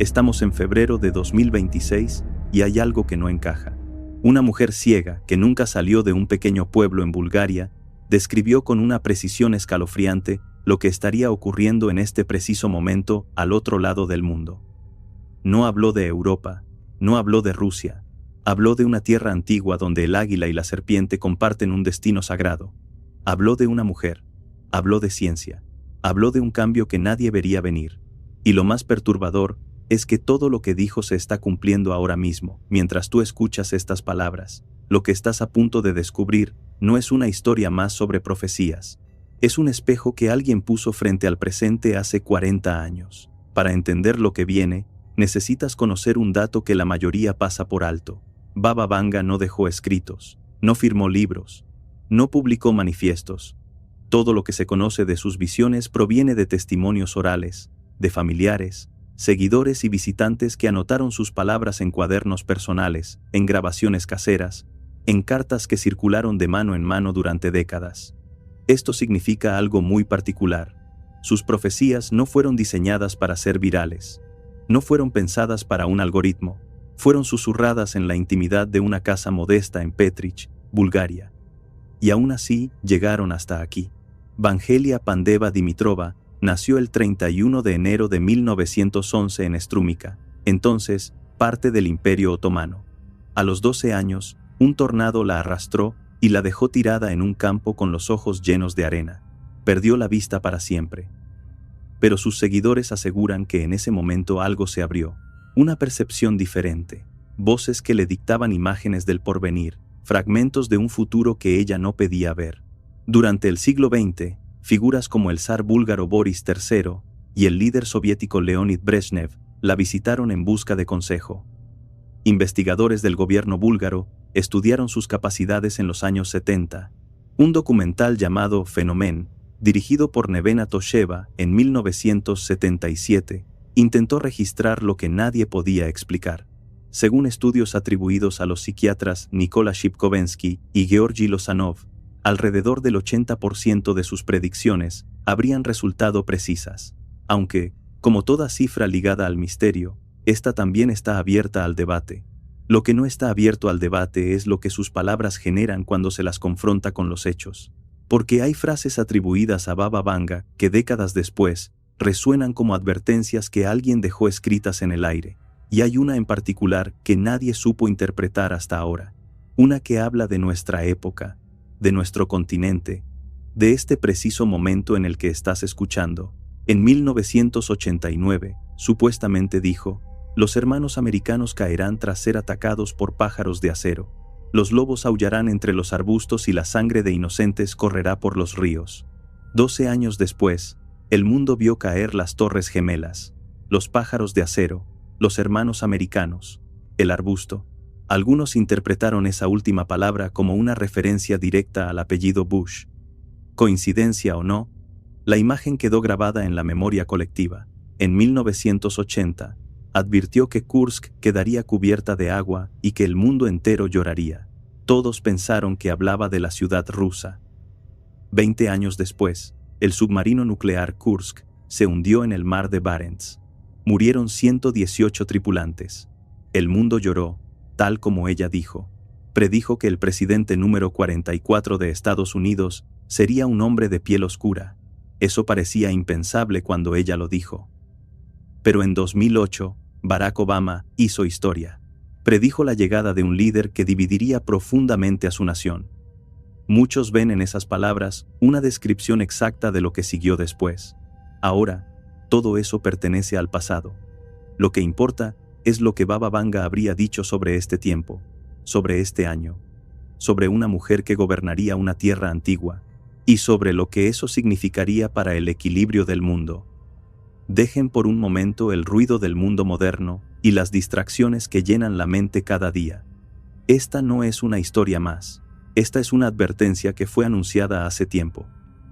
Estamos en febrero de 2026 y hay algo que no encaja. Una mujer ciega, que nunca salió de un pequeño pueblo en Bulgaria, describió con una precisión escalofriante lo que estaría ocurriendo en este preciso momento al otro lado del mundo. No habló de Europa, no habló de Rusia, habló de una tierra antigua donde el águila y la serpiente comparten un destino sagrado. Habló de una mujer, habló de ciencia, habló de un cambio que nadie vería venir. Y lo más perturbador es que todo lo que dijo se está cumpliendo ahora mismo. Mientras tú escuchas estas palabras, lo que estás a punto de descubrir no es una historia más sobre profecías. Es un espejo que alguien puso frente al presente hace 40 años. Para entender lo que viene, necesitas conocer un dato que la mayoría pasa por alto. Baba Vanga no dejó escritos, no firmó libros, no publicó manifiestos. Todo lo que se conoce de sus visiones proviene de testimonios orales, de familiares, seguidores y visitantes que anotaron sus palabras en cuadernos personales, en grabaciones caseras, en cartas que circularon de mano en mano durante décadas. Esto significa algo muy particular. Sus profecías no fueron diseñadas para ser virales. No fueron pensadas para un algoritmo. Fueron susurradas en la intimidad de una casa modesta en Petrich, Bulgaria. Y aún así llegaron hasta aquí. Vangelia Pandeva Dimitrova nació el 31 de enero de 1911 en Strúmica, entonces parte del Imperio Otomano. A los 12 años, un tornado la arrastró y la dejó tirada en un campo con los ojos llenos de arena. Perdió la vista para siempre. Pero sus seguidores aseguran que en ese momento algo se abrió. Una percepción diferente. Voces que le dictaban imágenes del porvenir, fragmentos de un futuro que ella no pedía ver. Durante el siglo XX, figuras como el zar búlgaro Boris III y el líder soviético Leonid Brezhnev la visitaron en busca de consejo. Investigadores del gobierno búlgaro estudiaron sus capacidades en los años 70. Un documental llamado Fenomen, dirigido por Nevena Tosheva en 1977, intentó registrar lo que nadie podía explicar. Según estudios atribuidos a los psiquiatras Nikola Shipkovensky y Georgi Lozanov, alrededor del 80% de sus predicciones habrían resultado precisas. Aunque, como toda cifra ligada al misterio, esta también está abierta al debate. Lo que no está abierto al debate es lo que sus palabras generan cuando se las confronta con los hechos. Porque hay frases atribuidas a Baba Vanga que décadas después resuenan como advertencias que alguien dejó escritas en el aire. Y hay una en particular que nadie supo interpretar hasta ahora. Una que habla de nuestra época, de nuestro continente, de este preciso momento en el que estás escuchando. En 1989, supuestamente dijo: los hermanos americanos caerán tras ser atacados por pájaros de acero. Los lobos aullarán entre los arbustos y la sangre de inocentes correrá por los ríos. 12 años después, el mundo vio caer las Torres Gemelas, los pájaros de acero, los hermanos americanos, el arbusto. Algunos interpretaron esa última palabra como una referencia directa al apellido Bush. Coincidencia o no, la imagen quedó grabada en la memoria colectiva. En 1980, advirtió que Kursk quedaría cubierta de agua y que el mundo entero lloraría. Todos pensaron que hablaba de la ciudad rusa. 20 años después, el submarino nuclear Kursk se hundió en el mar de Barents. Murieron 118 tripulantes. El mundo lloró, tal como ella dijo. Predijo que el presidente número 44 de Estados Unidos sería un hombre de piel oscura. Eso parecía impensable cuando ella lo dijo. Pero en 2008, Barack Obama hizo historia. Predijo la llegada de un líder que dividiría profundamente a su nación. Muchos ven en esas palabras una descripción exacta de lo que siguió después. Ahora, todo eso pertenece al pasado. Lo que importa es lo que Baba Vanga habría dicho sobre este tiempo, sobre este año, sobre una mujer que gobernaría una tierra antigua, y sobre lo que eso significaría para el equilibrio del mundo. Dejen por un momento el ruido del mundo moderno y las distracciones que llenan la mente cada día. Esta no es una historia más. Esta es una advertencia que fue anunciada hace tiempo.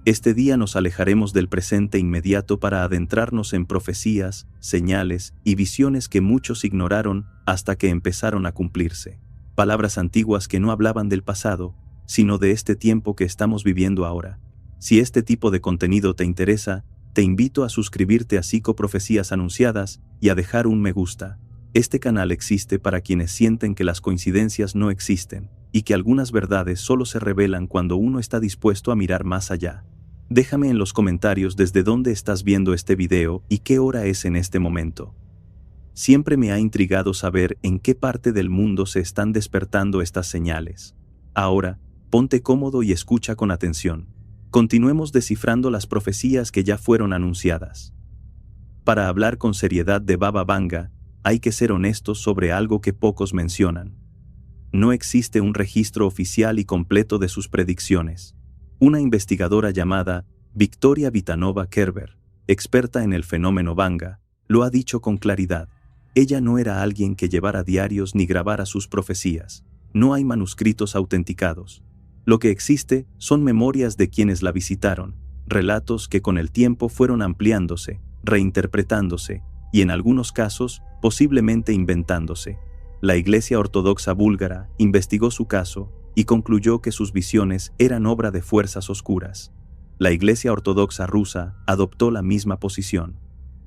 Este día nos alejaremos del presente inmediato para adentrarnos en profecías, señales y visiones que muchos ignoraron hasta que empezaron a cumplirse. Palabras antiguas que no hablaban del pasado, sino de este tiempo que estamos viviendo ahora. Si este tipo de contenido te interesa, te invito a suscribirte a Psicoprofecías Anunciadas y a dejar un me gusta. Este canal existe para quienes sienten que las coincidencias no existen y que algunas verdades solo se revelan cuando uno está dispuesto a mirar más allá. Déjame en los comentarios desde dónde estás viendo este video y qué hora es en este momento. Siempre me ha intrigado saber en qué parte del mundo se están despertando estas señales. Ahora, ponte cómodo y escucha con atención. Continuemos descifrando las profecías que ya fueron anunciadas. Para hablar con seriedad de Baba Vanga, hay que ser honestos sobre algo que pocos mencionan. No existe un registro oficial y completo de sus predicciones. Una investigadora llamada Victoria Vitanova Kerber, experta en el fenómeno Vanga, lo ha dicho con claridad. Ella no era alguien que llevara diarios ni grabara sus profecías. No hay manuscritos autenticados. Lo que existe son memorias de quienes la visitaron, relatos que con el tiempo fueron ampliándose, reinterpretándose, y en algunos casos, posiblemente inventándose. La Iglesia Ortodoxa búlgara investigó su caso y concluyó que sus visiones eran obra de fuerzas oscuras. La Iglesia Ortodoxa rusa adoptó la misma posición.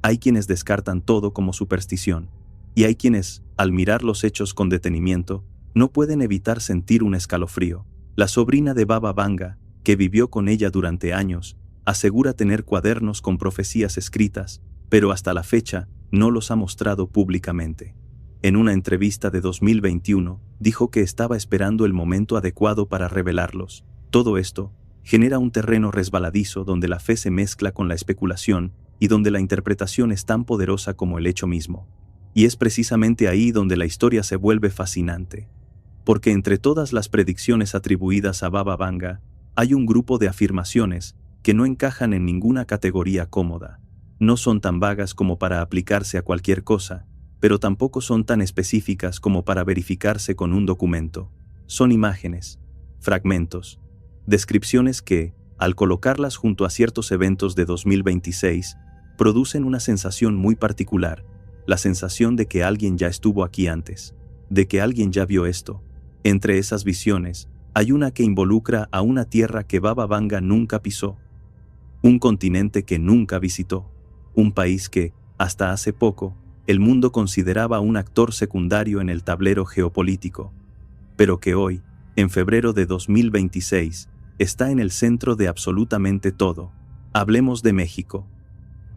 Hay quienes descartan todo como superstición, y hay quienes, al mirar los hechos con detenimiento, no pueden evitar sentir un escalofrío. La sobrina de Baba Vanga, que vivió con ella durante años, asegura tener cuadernos con profecías escritas, pero hasta la fecha no los ha mostrado públicamente. En una entrevista de 2021, dijo que estaba esperando el momento adecuado para revelarlos. Todo esto genera un terreno resbaladizo donde la fe se mezcla con la especulación y donde la interpretación es tan poderosa como el hecho mismo. Y es precisamente ahí donde la historia se vuelve fascinante. Porque entre todas las predicciones atribuidas a Baba Vanga, hay un grupo de afirmaciones que no encajan en ninguna categoría cómoda. No son tan vagas como para aplicarse a cualquier cosa, pero tampoco son tan específicas como para verificarse con un documento. Son imágenes, fragmentos, descripciones que, al colocarlas junto a ciertos eventos de 2026, producen una sensación muy particular, la sensación de que alguien ya estuvo aquí antes, de que alguien ya vio esto. Entre esas visiones, hay una que involucra a una tierra que Baba Vanga nunca pisó, un continente que nunca visitó, un país que, hasta hace poco, el mundo consideraba un actor secundario en el tablero geopolítico, pero que hoy, en febrero de 2026, está en el centro de absolutamente todo. Hablemos de México.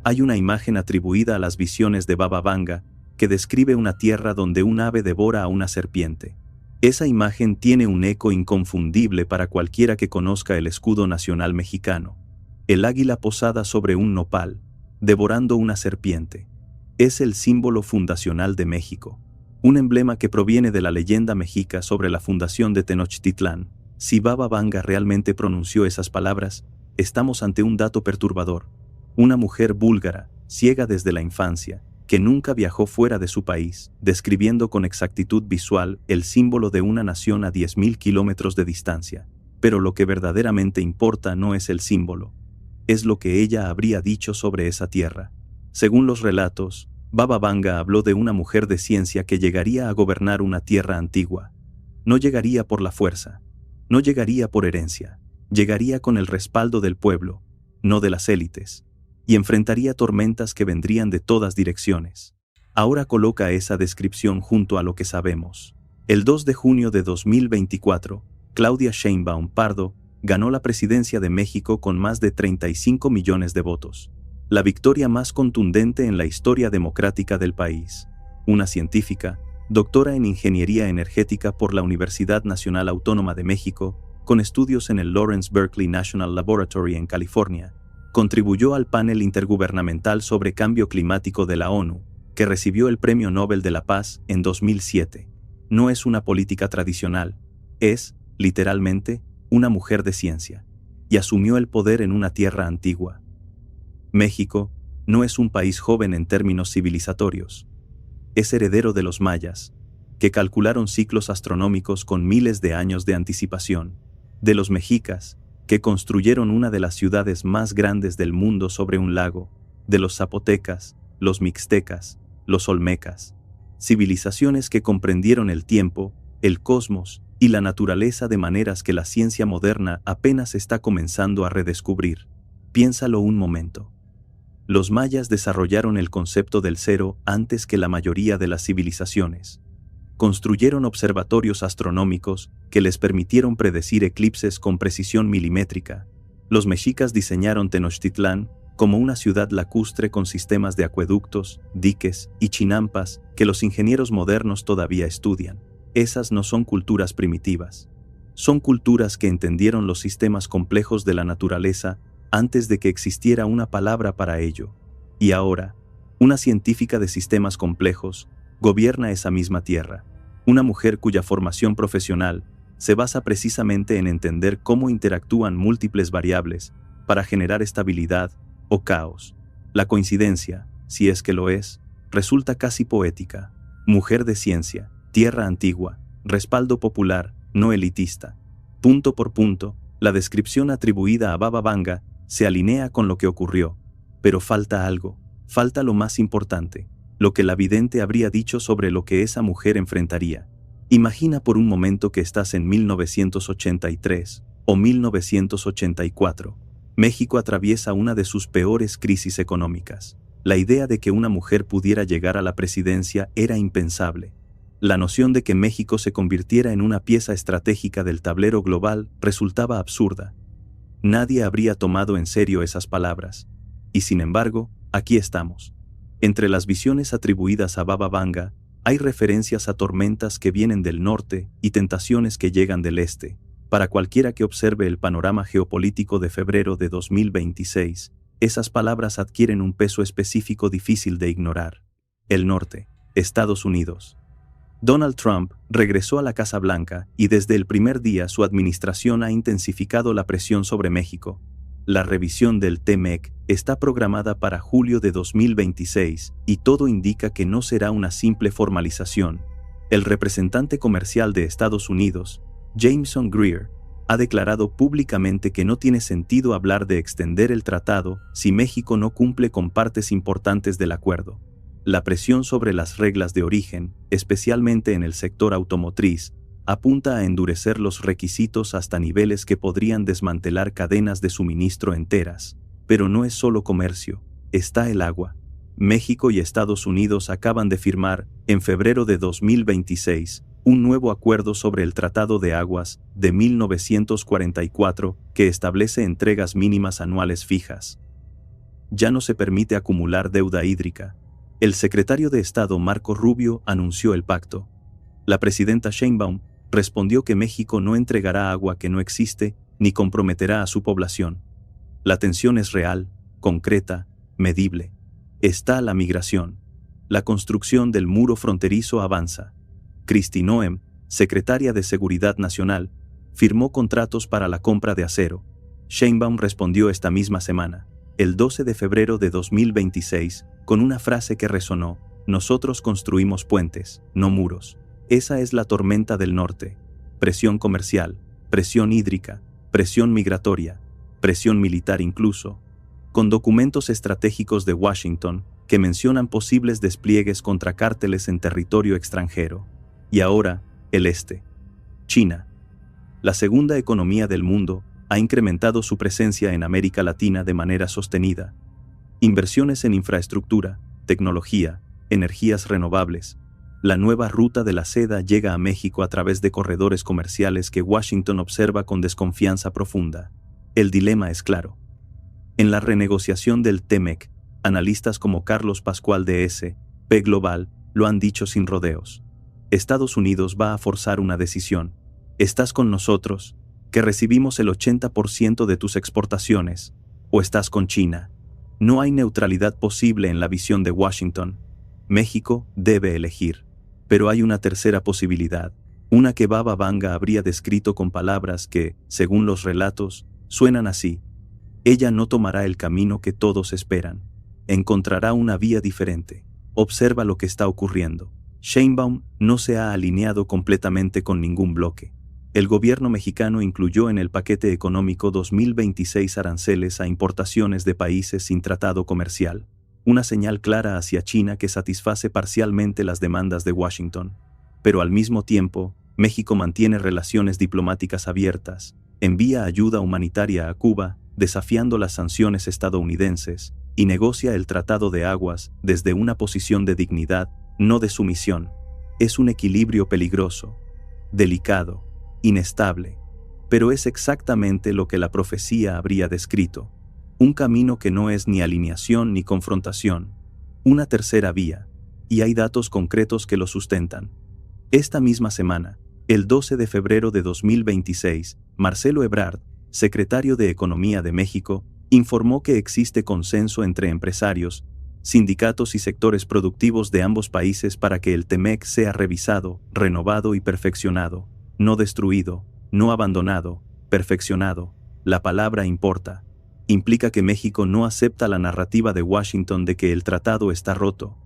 Hay una imagen atribuida a las visiones de Baba Vanga que describe una tierra donde un ave devora a una serpiente. Esa imagen tiene un eco inconfundible para cualquiera que conozca el escudo nacional mexicano. El águila posada sobre un nopal, devorando una serpiente. Es el símbolo fundacional de México, un emblema que proviene de la leyenda mexica sobre la fundación de Tenochtitlán. Si Baba Vanga realmente pronunció esas palabras, estamos ante un dato perturbador. Una mujer búlgara, ciega desde la infancia, que nunca viajó fuera de su país, describiendo con exactitud visual el símbolo de una nación a 10.000 kilómetros de distancia. Pero lo que verdaderamente importa no es el símbolo, es lo que ella habría dicho sobre esa tierra. Según los relatos, Baba Vanga habló de una mujer de ciencia que llegaría a gobernar una tierra antigua. No llegaría por la fuerza, no llegaría por herencia, llegaría con el respaldo del pueblo, no de las élites, y enfrentaría tormentas que vendrían de todas direcciones. Ahora coloca esa descripción junto a lo que sabemos. El 2 de junio de 2024, Claudia Sheinbaum Pardo ganó la presidencia de México con más de 35 millones de votos. La victoria más contundente en la historia democrática del país. Una científica, doctora en Ingeniería Energética por la Universidad Nacional Autónoma de México, con estudios en el Lawrence Berkeley National Laboratory en California, contribuyó al panel intergubernamental sobre cambio climático de la ONU, que recibió el Premio Nobel de la Paz en 2007. No es una política tradicional, es, literalmente, una mujer de ciencia, y asumió el poder en una tierra antigua. México no es un país joven en términos civilizatorios. Es heredero de los mayas, que calcularon ciclos astronómicos con miles de años de anticipación, de los mexicas, que construyeron una de las ciudades más grandes del mundo sobre un lago, de los zapotecas, los mixtecas, los olmecas, civilizaciones que comprendieron el tiempo, el cosmos y la naturaleza de maneras que la ciencia moderna apenas está comenzando a redescubrir. Piénsalo un momento. Los mayas desarrollaron el concepto del cero antes que la mayoría de las civilizaciones. Construyeron observatorios astronómicos que les permitieron predecir eclipses con precisión milimétrica. Los mexicas diseñaron Tenochtitlán como una ciudad lacustre con sistemas de acueductos, diques y chinampas que los ingenieros modernos todavía estudian. Esas no son culturas primitivas. Son culturas que entendieron los sistemas complejos de la naturaleza antes de que existiera una palabra para ello. Y ahora, una científica de sistemas complejos gobierna esa misma tierra. Una mujer cuya formación profesional se basa precisamente en entender cómo interactúan múltiples variables para generar estabilidad o caos. La coincidencia, si es que lo es, resulta casi poética. Mujer de ciencia, tierra antigua, respaldo popular, no elitista. Punto por punto, la descripción atribuida a Baba Vanga se alinea con lo que ocurrió. Pero falta algo, falta lo más importante, lo que la vidente habría dicho sobre lo que esa mujer enfrentaría. Imagina por un momento que estás en 1983 o 1984. México atraviesa una de sus peores crisis económicas. La idea de que una mujer pudiera llegar a la presidencia era impensable. La noción de que México se convirtiera en una pieza estratégica del tablero global resultaba absurda. Nadie habría tomado en serio esas palabras. Y sin embargo, aquí estamos. Entre las visiones atribuidas a Baba Vanga, hay referencias a tormentas que vienen del norte y tentaciones que llegan del este. Para cualquiera que observe el panorama geopolítico de febrero de 2026, esas palabras adquieren un peso específico difícil de ignorar. El norte, Estados Unidos. Donald Trump regresó a la Casa Blanca y desde el primer día su administración ha intensificado la presión sobre México. La revisión del TMEC está programada para julio de 2026 y todo indica que no será una simple formalización. El representante comercial de Estados Unidos, Jameson Greer, ha declarado públicamente que no tiene sentido hablar de extender el tratado si México no cumple con partes importantes del acuerdo. La presión sobre las reglas de origen, especialmente en el sector automotriz, apunta a endurecer los requisitos hasta niveles que podrían desmantelar cadenas de suministro enteras. Pero no es solo comercio, está el agua. México y Estados Unidos acaban de firmar, en febrero de 2026, un nuevo acuerdo sobre el Tratado de Aguas de 1944 que establece entregas mínimas anuales fijas. Ya no se permite acumular deuda hídrica. El secretario de Estado Marco Rubio anunció el pacto. La presidenta Sheinbaum respondió que México no entregará agua que no existe ni comprometerá a su población. La tensión es real, concreta, medible. Está la migración. La construcción del muro fronterizo avanza. Kristi Noem, secretaria de Seguridad Nacional, firmó contratos para la compra de acero. Sheinbaum respondió esta misma semana, el 12 de febrero de 2026, con una frase que resonó: nosotros construimos puentes, no muros. Esa es la tormenta del norte. Presión comercial, presión hídrica, presión migratoria, presión militar incluso, con documentos estratégicos de Washington que mencionan posibles despliegues contra cárteles en territorio extranjero. Y ahora, el este. China. La segunda economía del mundo ha incrementado su presencia en América Latina de manera sostenida. Inversiones en infraestructura, tecnología, energías renovables. La nueva ruta de la seda llega a México a través de corredores comerciales que Washington observa con desconfianza profunda. El dilema es claro. En la renegociación del TMEC, analistas como Carlos Pascual de S&P Global lo han dicho sin rodeos. Estados Unidos va a forzar una decisión. ¿Estás con nosotros, que recibimos el 80% de tus exportaciones, o estás con China? No hay neutralidad posible en la visión de Washington. México debe elegir. Pero hay una tercera posibilidad, una que Baba Vanga habría descrito con palabras que, según los relatos, suenan así. Ella no tomará el camino que todos esperan. Encontrará una vía diferente. Observa lo que está ocurriendo. Sheinbaum no se ha alineado completamente con ningún bloque. El gobierno mexicano incluyó en el paquete económico 2026 aranceles a importaciones de países sin tratado comercial, una señal clara hacia China que satisface parcialmente las demandas de Washington. Pero al mismo tiempo, México mantiene relaciones diplomáticas abiertas, envía ayuda humanitaria a Cuba, desafiando las sanciones estadounidenses, y negocia el Tratado de Aguas desde una posición de dignidad, no de sumisión. Es un equilibrio peligroso, delicado, inestable, pero es exactamente lo que la profecía habría descrito. Un camino que no es ni alineación ni confrontación, una tercera vía, y hay datos concretos que lo sustentan. Esta misma semana, el 12 de febrero de 2026, Marcelo Ebrard, secretario de Economía de México, informó que existe consenso entre empresarios, sindicatos y sectores productivos de ambos países para que el TEMEC sea revisado, renovado y perfeccionado, no destruido, no abandonado, perfeccionado. La palabra importa. Implica que México no acepta la narrativa de Washington de que el tratado está roto.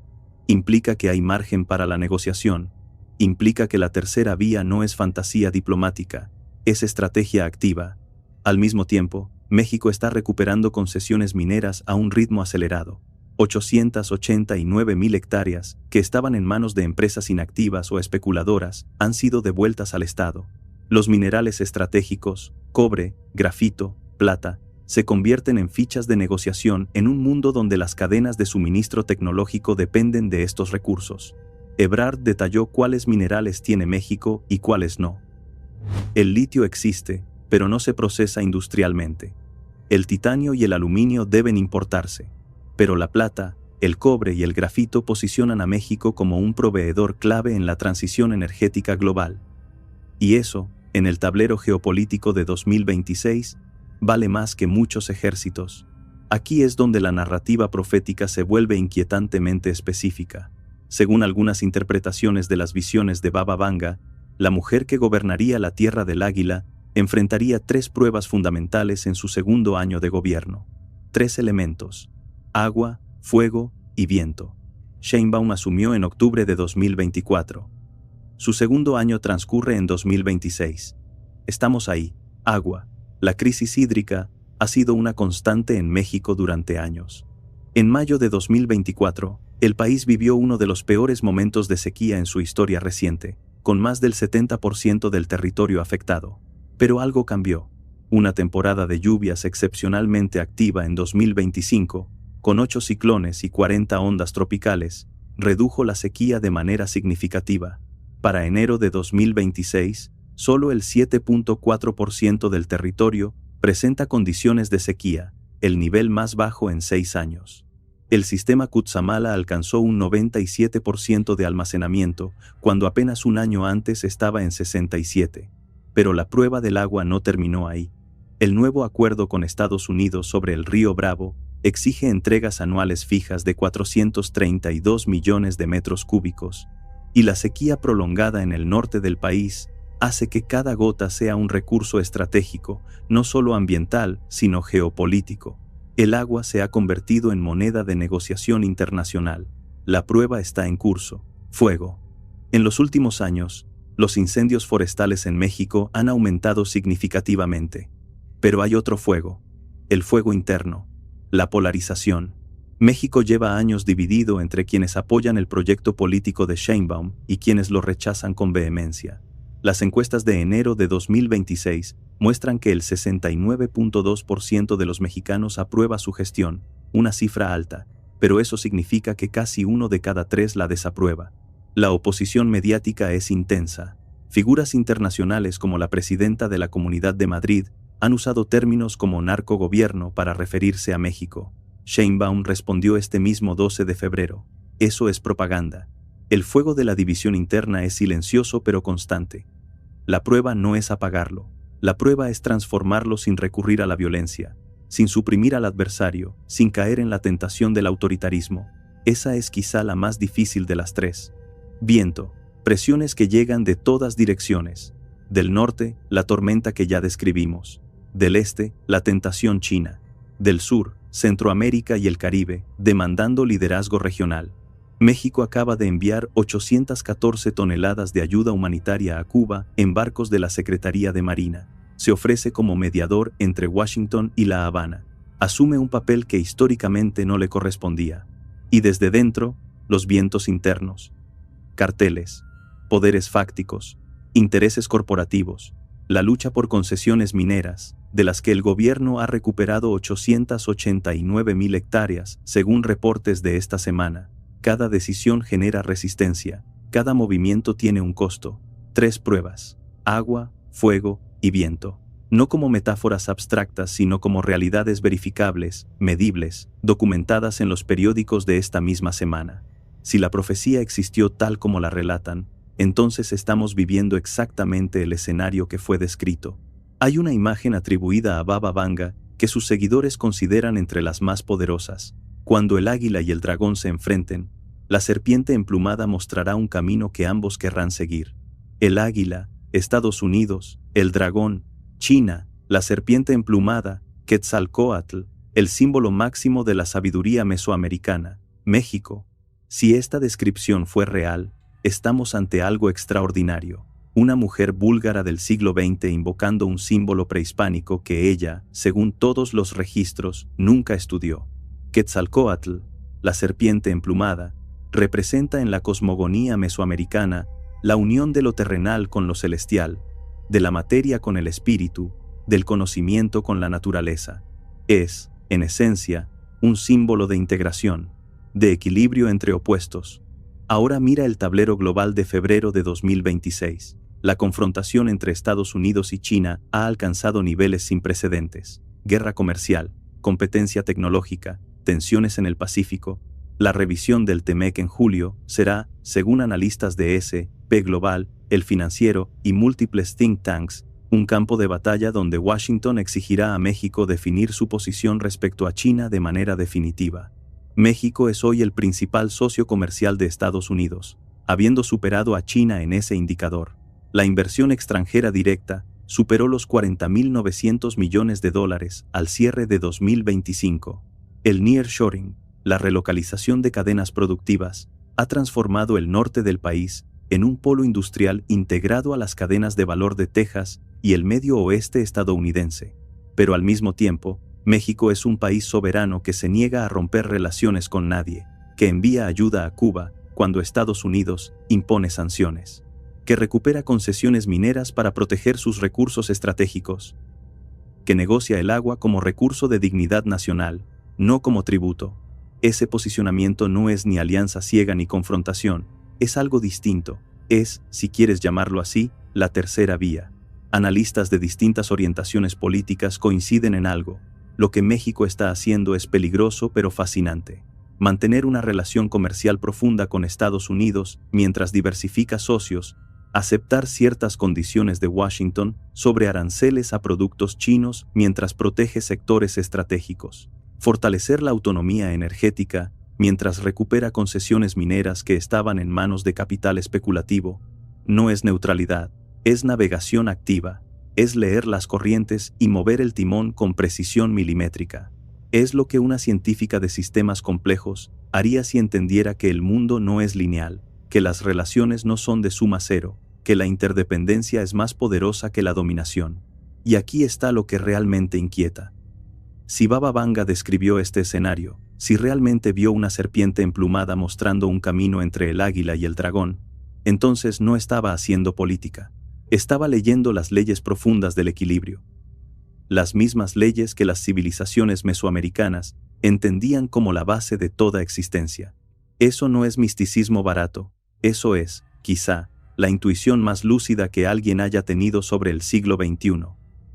Implica que hay margen para la negociación. Implica que la tercera vía no es fantasía diplomática, es estrategia activa. Al mismo tiempo, México está recuperando concesiones mineras a un ritmo acelerado. 889.000 hectáreas, que estaban en manos de empresas inactivas o especuladoras, han sido devueltas al Estado. Los minerales estratégicos, cobre, grafito, plata, se convierten en fichas de negociación en un mundo donde las cadenas de suministro tecnológico dependen de estos recursos. Ebrard detalló cuáles minerales tiene México y cuáles no. El litio existe, pero no se procesa industrialmente. El titanio y el aluminio deben importarse. Pero la plata, el cobre y el grafito posicionan a México como un proveedor clave en la transición energética global. Y eso, en el tablero geopolítico de 2026, vale más que muchos ejércitos. Aquí es donde la narrativa profética se vuelve inquietantemente específica. Según algunas interpretaciones de las visiones de Baba Vanga, la mujer que gobernaría la Tierra del Águila enfrentaría 3 pruebas fundamentales en su segundo año de gobierno. 3 elementos: agua, fuego y viento. Sheinbaum asumió en octubre de 2024. Su segundo año transcurre en 2026. Estamos ahí. Agua. La crisis hídrica ha sido una constante en México durante años. En mayo de 2024, el país vivió uno de los peores momentos de sequía en su historia reciente, con más del 70% del territorio afectado. Pero algo cambió. Una temporada de lluvias excepcionalmente activa en 2025, con 8 ciclones y 40 ondas tropicales, redujo la sequía de manera significativa. Para enero de 2026, solo el 7.4% del territorio presenta condiciones de sequía, el nivel más bajo en 6 años. El sistema Cutzamala alcanzó un 97% de almacenamiento, cuando apenas un año antes estaba en 67%. Pero la prueba del agua no terminó ahí. El nuevo acuerdo con Estados Unidos sobre el río Bravo exige entregas anuales fijas de 432 millones de metros cúbicos, y la sequía prolongada en el norte del país hace que cada gota sea un recurso estratégico, no solo ambiental, sino geopolítico. El agua se ha convertido en moneda de negociación internacional. La prueba está en curso. Fuego. En los últimos años, los incendios forestales en México han aumentado significativamente. Pero hay otro fuego. El fuego interno. La polarización. México lleva años dividido entre quienes apoyan el proyecto político de Sheinbaum y quienes lo rechazan con vehemencia. Las encuestas de enero de 2026 muestran que el 69.2% de los mexicanos aprueba su gestión, una cifra alta, pero eso significa que casi 1 de cada 3 la desaprueba. La oposición mediática es intensa. Figuras internacionales como la presidenta de la Comunidad de Madrid han usado términos como narcogobierno para referirse a México. Sheinbaum respondió este mismo 12 de febrero. Eso es propaganda. El fuego de la división interna es silencioso pero constante. La prueba no es apagarlo. La prueba es transformarlo sin recurrir a la violencia, sin suprimir al adversario, sin caer en la tentación del autoritarismo. Esa es quizá la más difícil de las 3. Viento. Presiones que llegan de todas direcciones. Del norte, la tormenta que ya describimos. Del este, la tentación china. Del sur, Centroamérica y el Caribe, demandando liderazgo regional. México acaba de enviar 814 toneladas de ayuda humanitaria a Cuba en barcos de la Secretaría de Marina. Se ofrece como mediador entre Washington y La Habana. Asume un papel que históricamente no le correspondía. Y desde dentro, los vientos internos. Carteles, poderes fácticos, intereses corporativos, la lucha por concesiones mineras, de las que el gobierno ha recuperado 889.000 hectáreas, según reportes de esta semana. Cada decisión genera resistencia, cada movimiento tiene un costo. 3 pruebas: agua, fuego y viento. No como metáforas abstractas, sino como realidades verificables, medibles, documentadas en los periódicos de esta misma semana. Si la profecía existió tal como la relatan, entonces estamos viviendo exactamente el escenario que fue descrito. Hay una imagen atribuida a Baba Vanga que sus seguidores consideran entre las más poderosas. Cuando el águila y el dragón se enfrenten, la serpiente emplumada mostrará un camino que ambos querrán seguir. El águila, Estados Unidos; el dragón, China; la serpiente emplumada, Quetzalcóatl, el símbolo máximo de la sabiduría mesoamericana, México. Si esta descripción fue real, estamos ante algo extraordinario. Una mujer búlgara del siglo XX invocando un símbolo prehispánico que ella, según todos los registros, nunca estudió. Quetzalcóatl, la serpiente emplumada, representa en la cosmogonía mesoamericana la unión de lo terrenal con lo celestial, de la materia con el espíritu, del conocimiento con la naturaleza. Es, en esencia, un símbolo de integración, de equilibrio entre opuestos. Ahora mira el tablero global de febrero de 2026. La confrontación entre Estados Unidos y China ha alcanzado niveles sin precedentes. Guerra comercial, competencia tecnológica, tensiones en el Pacífico. La revisión del TEMEC en julio será, según analistas de S&P Global, El Financiero y múltiples think tanks, un campo de batalla donde Washington exigirá a México definir su posición respecto a China de manera definitiva. México es hoy el principal socio comercial de Estados Unidos, habiendo superado a China en ese indicador. La inversión extranjera directa superó los $40.900 millones al cierre de 2025. El nearshoring, la relocalización de cadenas productivas, ha transformado el norte del país en un polo industrial integrado a las cadenas de valor de Texas y el medio oeste estadounidense. Pero al mismo tiempo, México es un país soberano que se niega a romper relaciones con nadie, que envía ayuda a Cuba cuando Estados Unidos impone sanciones, que recupera concesiones mineras para proteger sus recursos estratégicos, que negocia el agua como recurso de dignidad nacional, no como tributo. Ese posicionamiento no es ni alianza ciega ni confrontación, es algo distinto, es, si quieres llamarlo así, la tercera vía. Analistas de distintas orientaciones políticas coinciden en algo: lo que México está haciendo es peligroso pero fascinante. Mantener una relación comercial profunda con Estados Unidos mientras diversifica socios, aceptar ciertas condiciones de Washington sobre aranceles a productos chinos mientras protege sectores estratégicos, fortalecer la autonomía energética mientras recupera concesiones mineras que estaban en manos de capital especulativo, no es neutralidad, es navegación activa, es leer las corrientes y mover el timón con precisión milimétrica. Es lo que una científica de sistemas complejos haría si entendiera que el mundo no es lineal, que las relaciones no son de suma cero, que la interdependencia es más poderosa que la dominación. Y aquí está lo que realmente inquieta. Si Baba Vanga describió este escenario, si realmente vio una serpiente emplumada mostrando un camino entre el águila y el dragón, entonces no estaba haciendo política. Estaba leyendo las leyes profundas del equilibrio. Las mismas leyes que las civilizaciones mesoamericanas entendían como la base de toda existencia. Eso no es misticismo barato, eso es, quizá, la intuición más lúcida que alguien haya tenido sobre el siglo XXI.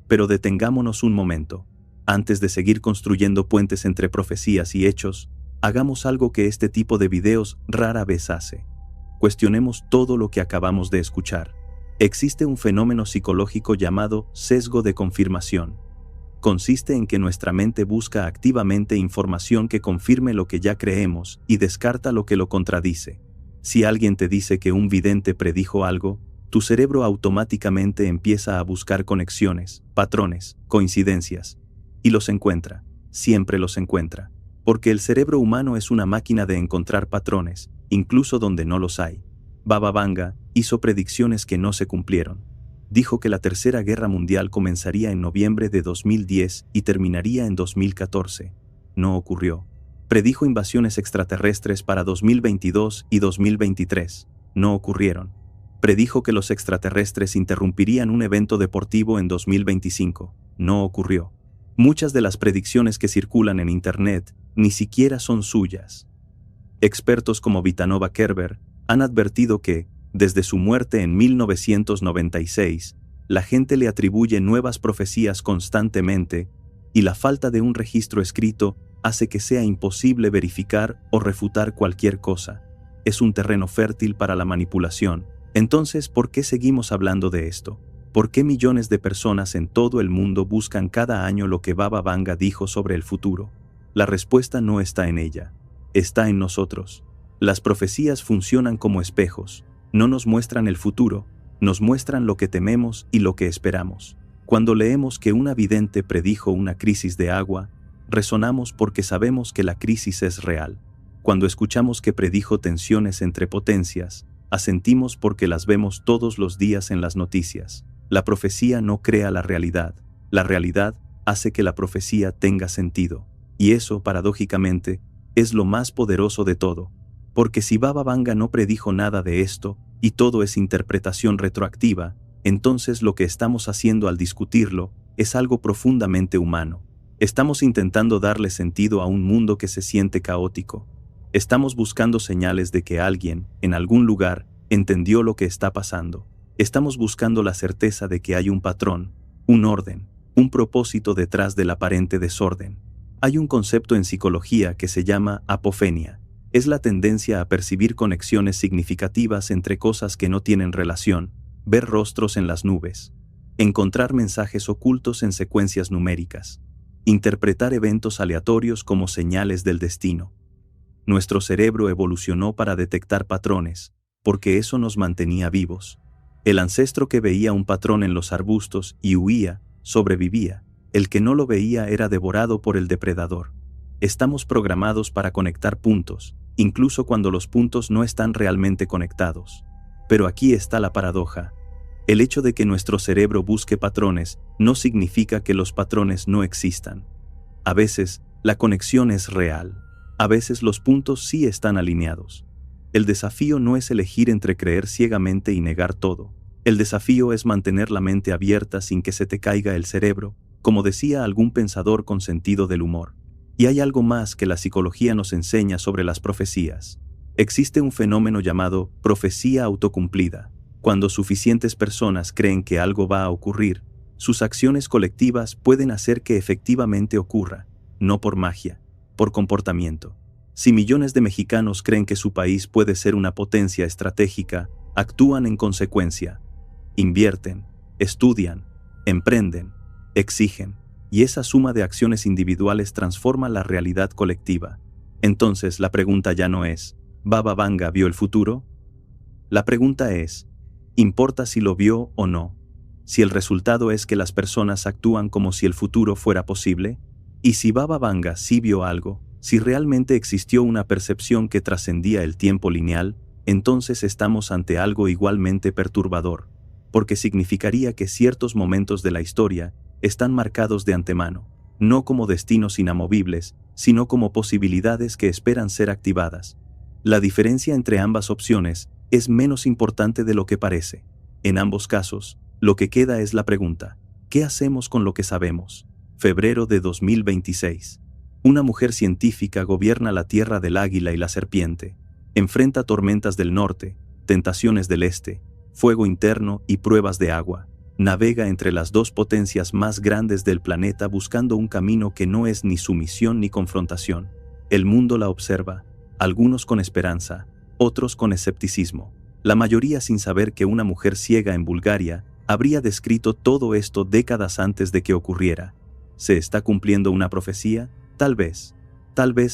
Pero detengámonos un momento. Antes de seguir construyendo puentes entre profecías y hechos, hagamos algo que este tipo de videos rara vez hace. Cuestionemos todo lo que acabamos de escuchar. Existe un fenómeno psicológico llamado sesgo de confirmación. Consiste en que nuestra mente busca activamente información que confirme lo que ya creemos y descarta lo que lo contradice. Si alguien te dice que un vidente predijo algo, tu cerebro automáticamente empieza a buscar conexiones, patrones, coincidencias. Y los encuentra, siempre los encuentra, porque el cerebro humano es una máquina de encontrar patrones, incluso donde no los hay. Baba Vanga hizo predicciones que no se cumplieron. Dijo que la Tercera Guerra Mundial comenzaría en noviembre de 2010 y terminaría en 2014. No ocurrió. Predijo invasiones extraterrestres para 2022 y 2023. No ocurrieron. Predijo que los extraterrestres interrumpirían un evento deportivo en 2025. No ocurrió. Muchas de las predicciones que circulan en Internet ni siquiera son suyas. Expertos como Vitanova Kerber han advertido que, desde su muerte en 1996, la gente le atribuye nuevas profecías constantemente y la falta de un registro escrito hace que sea imposible verificar o refutar cualquier cosa. Es un terreno fértil para la manipulación. Entonces, ¿por qué seguimos hablando de esto? ¿Por qué millones de personas en todo el mundo buscan cada año lo que Baba Vanga dijo sobre el futuro? La respuesta no está en ella, está en nosotros. Las profecías funcionan como espejos, no nos muestran el futuro, nos muestran lo que tememos y lo que esperamos. Cuando leemos que una vidente predijo una crisis de agua, resonamos porque sabemos que la crisis es real. Cuando escuchamos que predijo tensiones entre potencias, asentimos porque las vemos todos los días en las noticias. La profecía no crea la realidad hace que la profecía tenga sentido. Y eso, paradójicamente, es lo más poderoso de todo. Porque si Baba Vanga no predijo nada de esto, y todo es interpretación retroactiva, entonces lo que estamos haciendo al discutirlo es algo profundamente humano. Estamos intentando darle sentido a un mundo que se siente caótico. Estamos buscando señales de que alguien, en algún lugar, entendió lo que está pasando. Estamos buscando la certeza de que hay un patrón, un orden, un propósito detrás del aparente desorden. Hay un concepto en psicología que se llama apofenia. Es la tendencia a percibir conexiones significativas entre cosas que no tienen relación, ver rostros en las nubes, encontrar mensajes ocultos en secuencias numéricas, interpretar eventos aleatorios como señales del destino. Nuestro cerebro evolucionó para detectar patrones, porque eso nos mantenía vivos. El ancestro que veía un patrón en los arbustos y huía, sobrevivía. El que no lo veía era devorado por el depredador. Estamos programados para conectar puntos, incluso cuando los puntos no están realmente conectados. Pero aquí está la paradoja. El hecho de que nuestro cerebro busque patrones no significa que los patrones no existan. A veces, la conexión es real. A veces los puntos sí están alineados. El desafío no es elegir entre creer ciegamente y negar todo. El desafío es mantener la mente abierta sin que se te caiga el cerebro, como decía algún pensador con sentido del humor. Y hay algo más que la psicología nos enseña sobre las profecías. Existe un fenómeno llamado profecía autocumplida. Cuando suficientes personas creen que algo va a ocurrir, sus acciones colectivas pueden hacer que efectivamente ocurra, no por magia, por comportamiento. Si millones de mexicanos creen que su país puede ser una potencia estratégica, actúan en consecuencia. Invierten, estudian, emprenden, exigen, y esa suma de acciones individuales transforma la realidad colectiva. Entonces la pregunta ya no es, ¿Baba Vanga vio el futuro? La pregunta es, ¿importa si lo vio o no? Si el resultado es que las personas actúan como si el futuro fuera posible, y si Baba Vanga sí vio algo, si realmente existió una percepción que trascendía el tiempo lineal, entonces estamos ante algo igualmente perturbador, porque significaría que ciertos momentos de la historia están marcados de antemano, no como destinos inamovibles, sino como posibilidades que esperan ser activadas. La diferencia entre ambas opciones es menos importante de lo que parece. En ambos casos, lo que queda es la pregunta, ¿qué hacemos con lo que sabemos? Febrero de 2026. Una mujer científica gobierna la tierra del águila y la serpiente, enfrenta tormentas del norte, tentaciones del este, fuego interno y pruebas de agua. Navega entre las dos potencias más grandes del planeta buscando un camino que no es ni sumisión ni confrontación. El mundo la observa, algunos con esperanza, otros con escepticismo. La mayoría sin saber que una mujer ciega en Bulgaria habría descrito todo esto décadas antes de que ocurriera. ¿Se está cumpliendo una profecía? Tal vez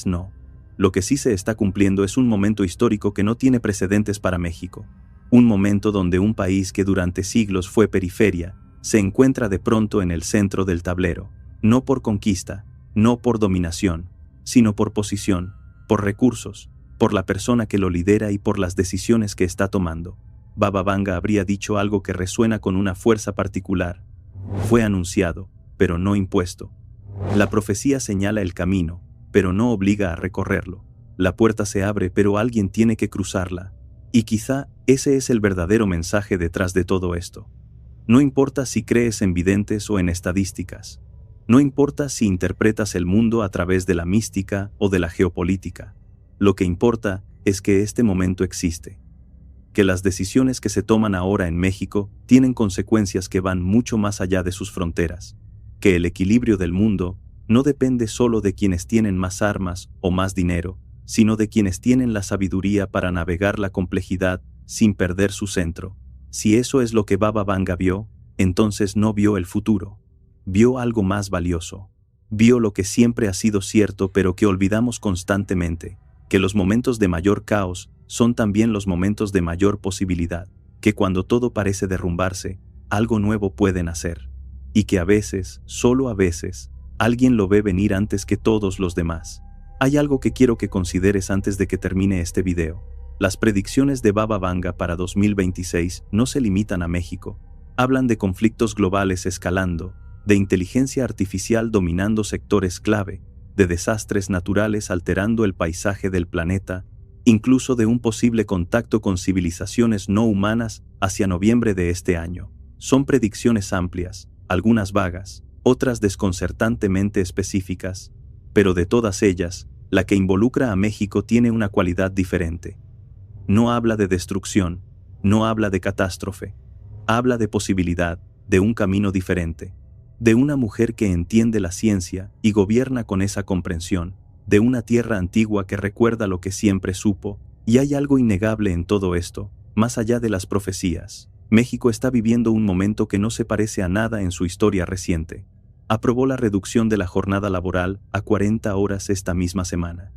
no. Lo que sí se está cumpliendo es un momento histórico que no tiene precedentes para México. Un momento donde un país que durante siglos fue periferia, se encuentra de pronto en el centro del tablero, no por conquista, no por dominación, sino por posición, por recursos, por la persona que lo lidera y por las decisiones que está tomando. Baba Vanga habría dicho algo que resuena con una fuerza particular. Fue anunciado, pero no impuesto. La profecía señala el camino, pero no obliga a recorrerlo. La puerta se abre, pero alguien tiene que cruzarla. Y quizá Ese es el verdadero mensaje detrás de todo esto. No importa si crees en videntes o en estadísticas. No importa si interpretas el mundo a través de la mística o de la geopolítica. Lo que importa es que este momento existe. Que las decisiones que se toman ahora en México tienen consecuencias que van mucho más allá de sus fronteras. Que el equilibrio del mundo no depende solo de quienes tienen más armas o más dinero, sino de quienes tienen la sabiduría para navegar la complejidad sin perder su centro. Si eso es lo que Baba Vanga vio, entonces no vio el futuro. Vio algo más valioso. Vio lo que siempre ha sido cierto pero que olvidamos constantemente, que los momentos de mayor caos son también los momentos de mayor posibilidad, que cuando todo parece derrumbarse, algo nuevo puede nacer, y que a veces, solo a veces, alguien lo ve venir antes que todos los demás. Hay algo que quiero que consideres antes de que termine este video. Las predicciones de Baba Vanga para 2026 no se limitan a México. Hablan de conflictos globales escalando, de inteligencia artificial dominando sectores clave, de desastres naturales alterando el paisaje del planeta, incluso de un posible contacto con civilizaciones no humanas hacia noviembre de este año. Son predicciones amplias, algunas vagas, otras desconcertantemente específicas, pero de todas ellas, la que involucra a México tiene una cualidad diferente. No habla de destrucción, no habla de catástrofe, habla de posibilidad, de un camino diferente, de una mujer que entiende la ciencia y gobierna con esa comprensión, de una tierra antigua que recuerda lo que siempre supo, y hay algo innegable en todo esto, más allá de las profecías. México está viviendo un momento que no se parece a nada en su historia reciente. Aprobó la reducción de la jornada laboral a 40 horas esta misma semana.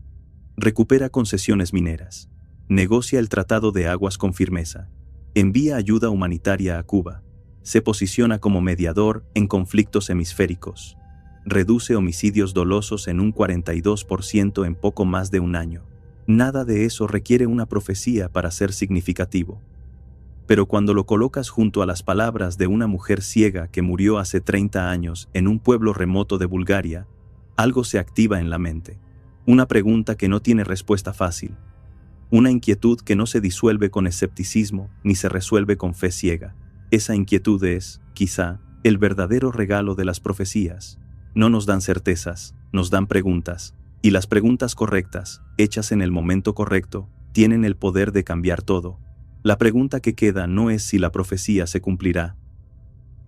Recupera concesiones mineras. Negocia el Tratado de Aguas con firmeza. Envía ayuda humanitaria a Cuba. Se posiciona como mediador en conflictos hemisféricos. Reduce homicidios dolosos en un 42% en poco más de un año. Nada de eso requiere una profecía para ser significativo. Pero cuando lo colocas junto a las palabras de una mujer ciega que murió hace 30 años en un pueblo remoto de Bulgaria, algo se activa en la mente. Una pregunta que no tiene respuesta fácil. Una inquietud que no se disuelve con escepticismo ni se resuelve con fe ciega. Esa inquietud es, quizá, el verdadero regalo de las profecías. No nos dan certezas, nos dan preguntas, y las preguntas correctas, hechas en el momento correcto, tienen el poder de cambiar todo. La pregunta que queda no es si la profecía se cumplirá.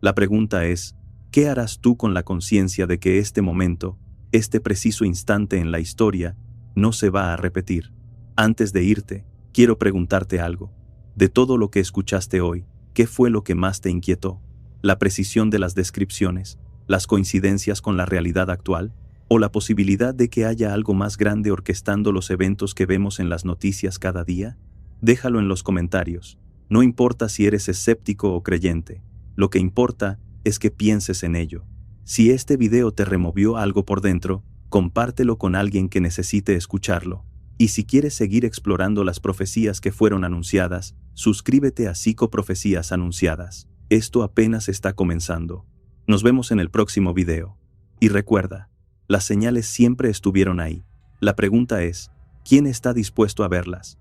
La pregunta es, ¿qué harás tú con la conciencia de que este momento, este preciso instante en la historia, no se va a repetir? Antes de irte, quiero preguntarte algo. De todo lo que escuchaste hoy, ¿qué fue lo que más te inquietó? ¿La precisión de las descripciones, las coincidencias con la realidad actual, o la posibilidad de que haya algo más grande orquestando los eventos que vemos en las noticias cada día? Déjalo en los comentarios. No importa si eres escéptico o creyente, lo que importa es que pienses en ello. Si este video te removió algo por dentro, compártelo con alguien que necesite escucharlo. Y si quieres seguir explorando las profecías que fueron anunciadas, suscríbete a Psicoprofecías Anunciadas. Esto apenas está comenzando. Nos vemos en el próximo video. Y recuerda, las señales siempre estuvieron ahí. La pregunta es, ¿quién está dispuesto a verlas?